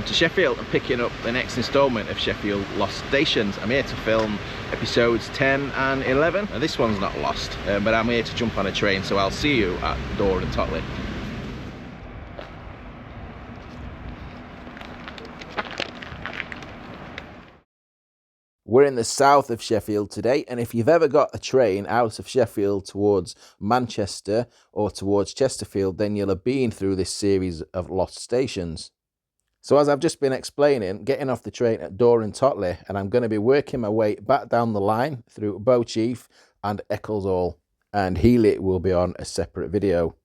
welcome to Sheffield and picking up the next instalment of Sheffield Lost Stations. I'm here to film episodes 10 and 11. Now this one's not lost, but I'm here to jump on a train, so I'll see you at Dore and Totley. We're in the south of Sheffield today, and if you've ever got a train out of Sheffield towards Manchester or towards Chesterfield, then you'll have been through this series of lost stations. So as I've just been explaining, getting off the train at Dore and Totley, and I'm going to be working my way back down the line through Beauchief and Ecclesall, and Healy will be on a separate video.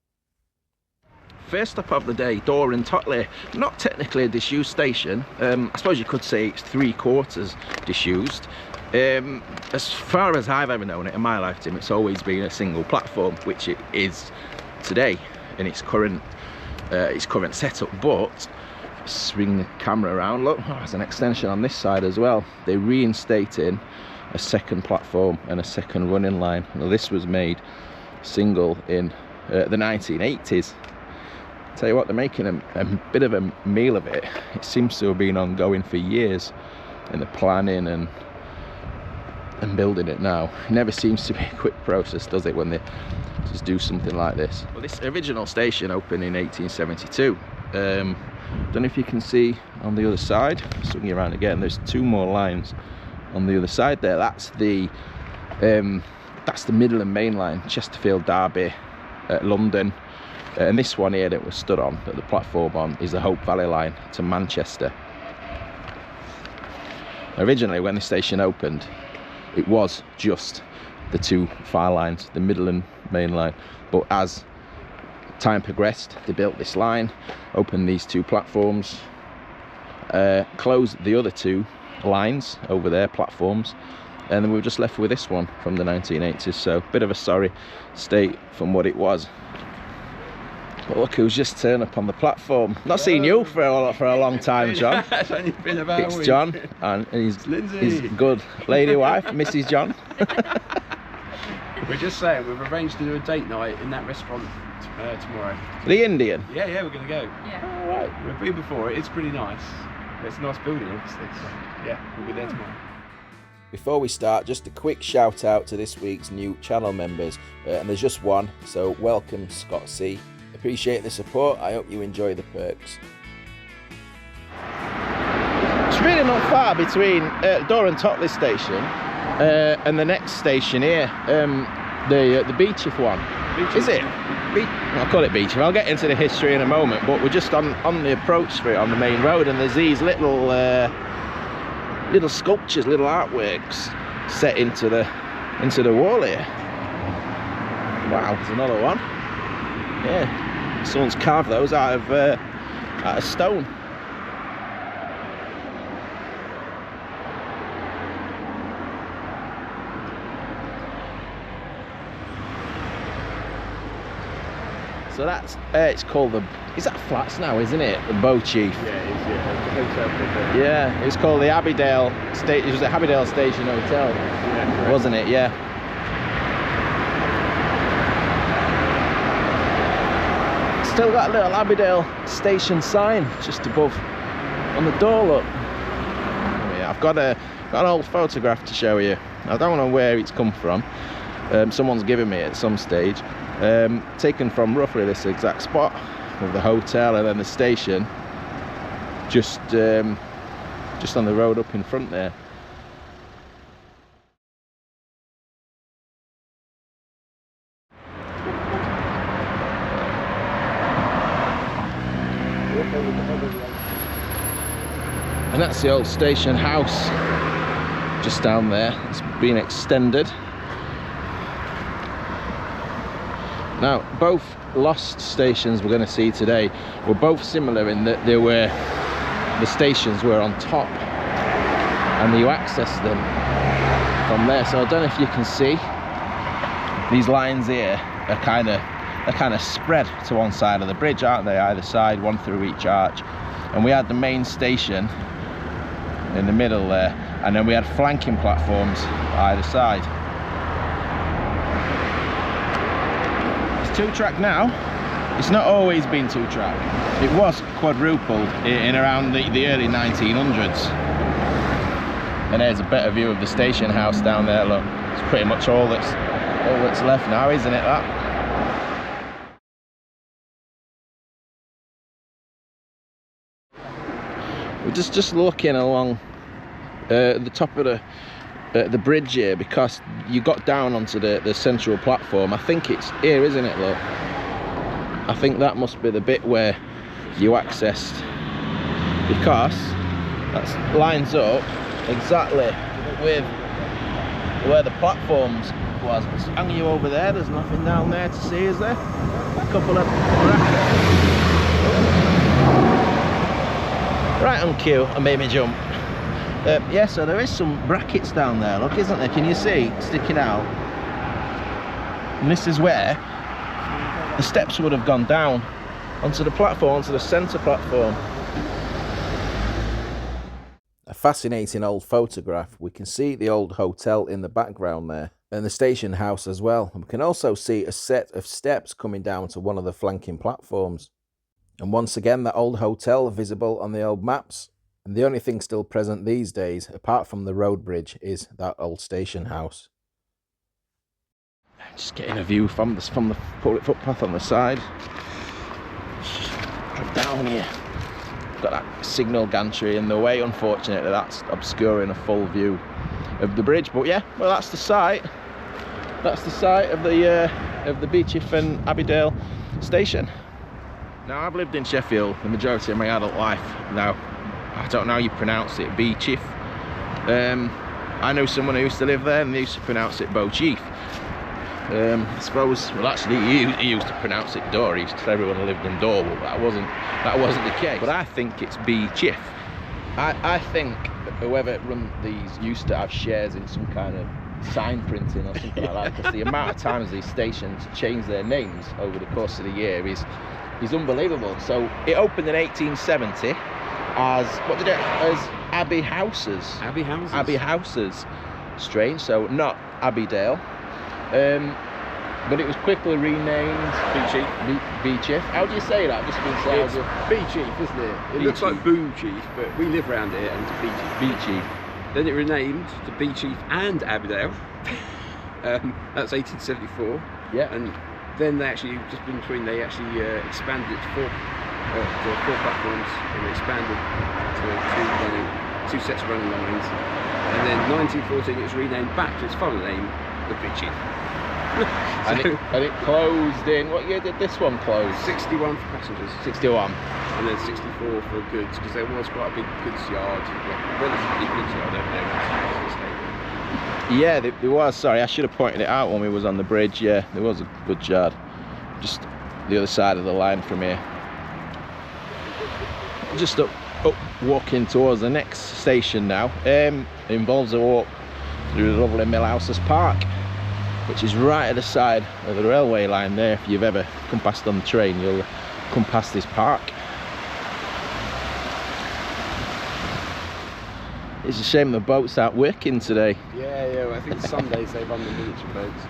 First stop of the day, Dore and Totley. Not technically a disused station. I suppose you could say it's 3/4 disused. As far as I've ever known it in my lifetime, it's always been a single platform, which it is today in its current setup. But swing the camera around, look, there's an extension on this side as well. They're reinstating a second platform and a second running line. Now, this was made single in the 1980s. Tell you what, they're making a bit of a meal of it. It seems to have been ongoing for years in the planning and building it now. It never seems to be a quick process, does it, when they just do something like this? Well, this original station opened in 1872. Don't know if you can see on the other side, swinging around again, there's two more lines on the other side there. That's the Midland Mainline, Chesterfield, Derby, London. And this one here that was stood on, that the platform on, is the Sheaf Valley line to Manchester. Originally, when the station opened, it was just the two far lines, the Midland Mainline. But as time progressed, they built this line, opened these two platforms, closed the other two lines over there, platforms, and then we were just left with this one from the 1980s. So a bit of a sorry state from what it was. But look who's just turned up on the platform. Not seen you for a long time, John. It's only been about It's a week. John and his good lady wife, Mrs. John. We're just saying, we've arranged to do a date night in that restaurant tomorrow. The Indian. Yeah, we're going to go. Yeah. All right. We've been before, it's pretty nice. It's a nice building, obviously. So, yeah, we'll be there tomorrow. Before we start, just a quick shout out to this week's new channel members. And there's just one, so welcome, Scott C. Appreciate the support. I hope you enjoy the perks. It's really not far between Dore and Totley station and the next station here, the Beauchief one. Beauchief. Is it? I'll call it Beauchief. I'll get into the history in a moment, but we're just on the approach for it on the main road, and there's these little sculptures, little artworks set into the wall here. Wow, there's another one. Yeah, someone's carved those out of stone. So that's it's called is that flats now, isn't it? The Beauchief. Yeah, it is, yeah. Yeah, it was called the Abbey Dale It was the Abbey Dale Station Hotel, Yeah, wasn't it? Yeah. Still got a little Abbey Dale station sign just above on the door, look. Oh, yeah, I've got an old photograph to show you. I don't know where it's come from. Someone's given me it at some stage. Taken from roughly this exact spot of the hotel and then the station, just on the road up in front there. And that's the old station house just down there. It's been extended. Now, both lost stations we're going to see today were both similar in that the stations were on top and you access them from there. So I don't know if you can see, these lines here are kind of spread to one side of the bridge, aren't they? Either side, one through each arch. And we had the main station in the middle there, and then we had flanking platforms either side. It's 2-track now, It's not always been 2-track. It was quadrupled in around the early 1900s. And there's a better view of the station house down there, look. It's pretty much all that's left now, isn't it, that? We're just looking along the top of the bridge here, because you got down onto the central platform. I think it's here, isn't it, look? I think that must be the bit where you accessed, because that lines up exactly with where the platforms was. Hang you over there, there's nothing down there to see, is there? A couple of right on cue, I made me jump. Yeah, so there is some brackets down there, look, isn't there? Can you see sticking out? And this is where the steps would have gone down onto the platform, onto the centre platform. A fascinating old photograph. We can see the old hotel in the background there, and the station house as well. And we can also see a set of steps coming down to one of the flanking platforms. And once again, that old hotel visible on the old maps. And the only thing still present these days, apart from the road bridge, is that old station house. Just getting a view from the public footpath on the side. Drop down here. Got that signal gantry in the way, unfortunately. That's obscuring a full view of the bridge. But yeah, well, that's the site. That's the site of the Beauchief and Abbey Dale station. Now, I've lived in Sheffield the majority of my adult life. Now, I don't know how you pronounce it, Beauchief. I know someone who used to live there and they used to pronounce it Beauchief. I suppose, well, actually he used to pronounce it Dore. He used to tell everyone who lived in Dore, but that wasn't the case. But I think it's Beauchief. I think whoever run these used to have shares in some kind of sign printing or something like that, because the amount of times these stations change their names over the course of the year is unbelievable. So it opened in 1870 as, what did it, as Abbey Houses. Abbey Houses. Abbey Houses. Strange, so not Abbey Dale. But it was quickly renamed Beauchief. How do you say that? Just been said. It's Beauchief, isn't it? It looks like Beauchief, but we live around here and it's Beauchief. Then it renamed to Beauchief and Abbey Dale. That's 1874. Yeah. And then they actually, just in between, they actually expanded it to four platforms, and expanded to two sets of running lines. And then 1914 it was renamed back to its former name, the Beauchief. and it closed in, what year did this one close? 61 for passengers. 61. And then 64 for goods, because there was quite a big goods yard, relatively goods yard over there. Yeah, there was. Sorry, I should have pointed it out when we was on the bridge. Yeah, there was a goods yard, just the other side of the line from here. Just up walking towards the next station now. It involves a walk through the lovely Millhouses Park, which is right at the side of the railway line there. If you've ever come past on the train, you'll come past this park. It's a shame the boats aren't working today. Yeah, well, I think some days they run the miniature boats.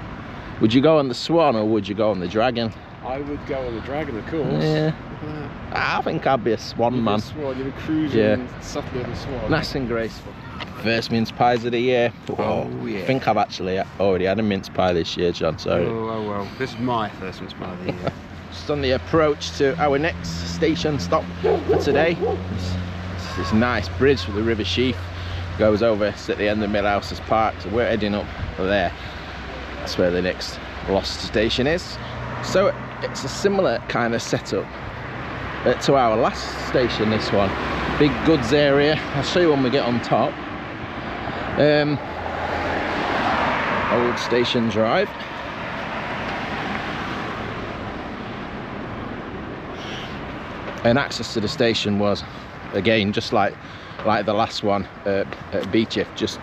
Would you go on the Swan or would you go on the Dragon? I would go on the Dragon, of course. Yeah. I think I'd be a Swan man. You'd be cruising softly on the Swan. Nice and graceful. First mince pies of the year. Oh yeah. I think I've actually already had a mince pie this year, John. Sorry. Oh well. This is my first mince pie of the year. Just on the approach to our next station stop for today. This nice bridge for the River Sheaf goes over at the end of Millhouses Park. So we're heading up there. That's where the next Lost station is. So it's a similar kind of setup to our last station, this one. Big goods area. I'll show you when we get on top. Old Station Drive. And access to the station was, again, just like the last one at Beauchief, just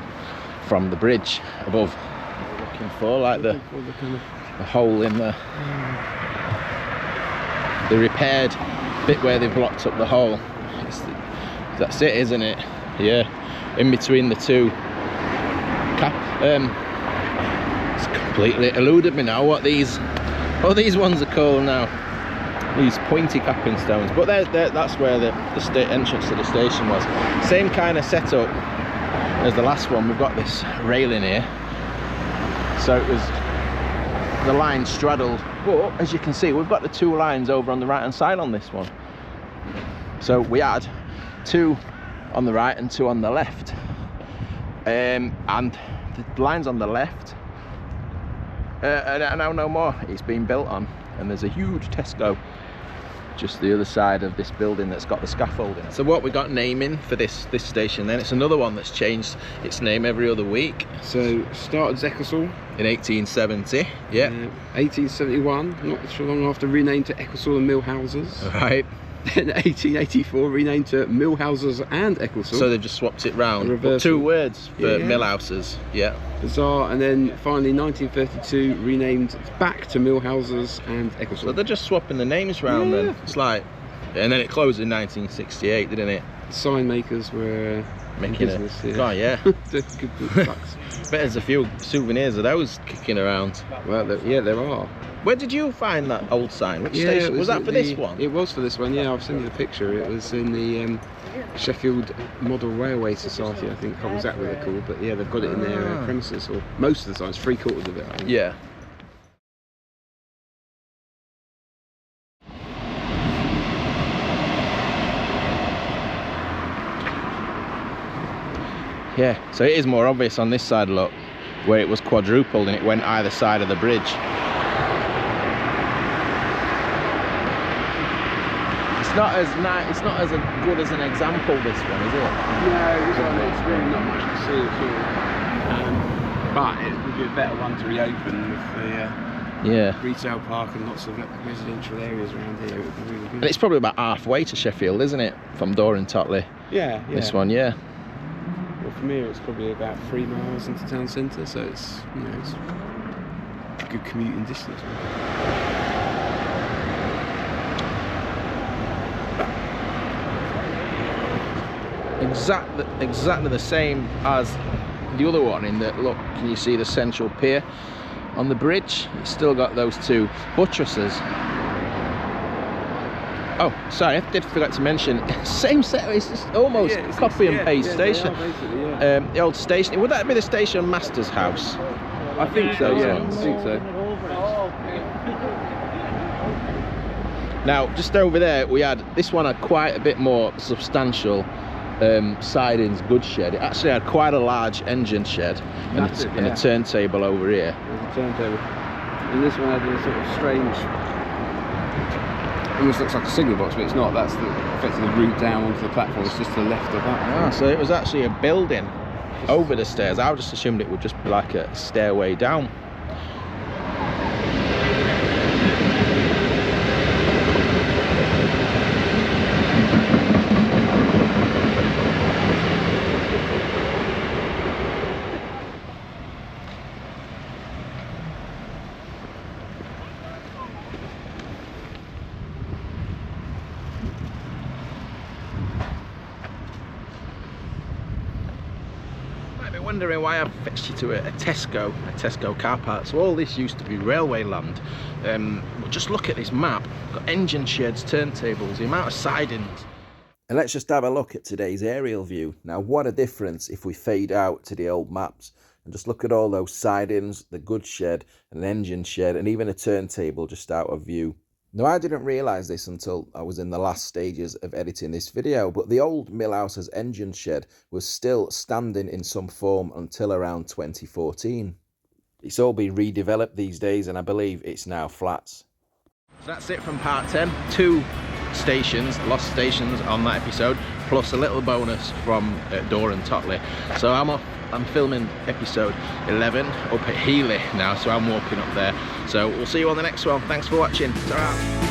from the bridge above. What we're looking for, like the hole in the repaired bit where they've blocked up the hole. That's it, isn't it? Yeah, in between the two it's completely eluded me now what these ones are called now. These pointy capping stones, but that's where the entrance to the station was. Same kind of setup as the last one. We've got this railing here, so it was the line straddled, but as you can see, we've got the two lines over on the right hand side on this one. So we had two on the right and two on the left, and the lines on the left are now no more. It's been built on, and there's a huge Tesco just the other side of this building that's got the scaffolding. So what we got naming for this station then, it's another one that's changed its name every other week. So started as Ecclesall in 1870, yeah. 1871, not so long after, renamed to Ecclesall and Millhouses. Right. Then 1884 renamed to Millhouses and Ecclesall. So they've just swapped it round. But two words for Millhouses, yeah. Bizarre. And then finally 1932 renamed back to Millhouses and Ecclesall. So they're just swapping the names round then. It's like, and then it closed in 1968, didn't it? Sign makers were making it. Oh yeah. Good bucks. Bet there's a few souvenirs of those kicking around. Well, yeah, there are. Where did you find that old sign? Which station? Was that for this one? It was for this one, yeah. I've sent you the picture. It was in the Sheffield Model Railway Society, I think. What was that what they're called? But yeah, they've got it in their premises, or most of the signs, 3/4 of it, I think. Yeah. Yeah, so it is more obvious on this side, look, where it was quadrupled and it went either side of the bridge. It's not as good as an example, this one, is it? No, it's really not much to see at all. But it would be a better one to reopen with the retail park and lots of residential areas around here. It would be really good. And it's probably about halfway to Sheffield, isn't it? From Dore and Totley. Yeah. This one, yeah. Well, from here it's probably about 3 miles into town centre, so it's, you know, it's a good commuting distance. Exactly the same as the other one, in that, look, can you see the central pier on the bridge? It's still got those two buttresses. Oh, sorry, I did forget to mention, same set, it's just almost copy and paste station. The old station, would that be the station master's house? I think so, yeah, I think so. Now, just over there, this one had quite a bit more substantial sidings, goods shed. It actually had quite a large engine shed and a turntable over here. There's a turntable. And this one had a sort of strange, almost looks like a signal box, but it's not. That's effectively the route down onto the platform. It's just to the left of that. So it was actually a building over the stairs. I just assumed it would just be like a stairway down. Wondering why I've fetched you to a Tesco car park. So all this used to be railway land, but just look at this map. Got engine sheds, turntables, the amount of sidings. And let's just have a look at today's aerial view. Now, what a difference if we fade out to the old maps and just look at all those sidings, the goods shed, an engine shed, and even a turntable just out of view. Now, I didn't realise this until I was in the last stages of editing this video, but the old Millhouses engine shed was still standing in some form until around 2014. It's all been redeveloped these days, and I believe it's now flats. So that's it from part 10. 2 stations, lost stations on that episode, plus a little bonus from Dore and Totley. So I'm filming episode 11 up at Healy now, so I'm walking up there. So we'll see you on the next one. Thanks for watching. Ta-ra.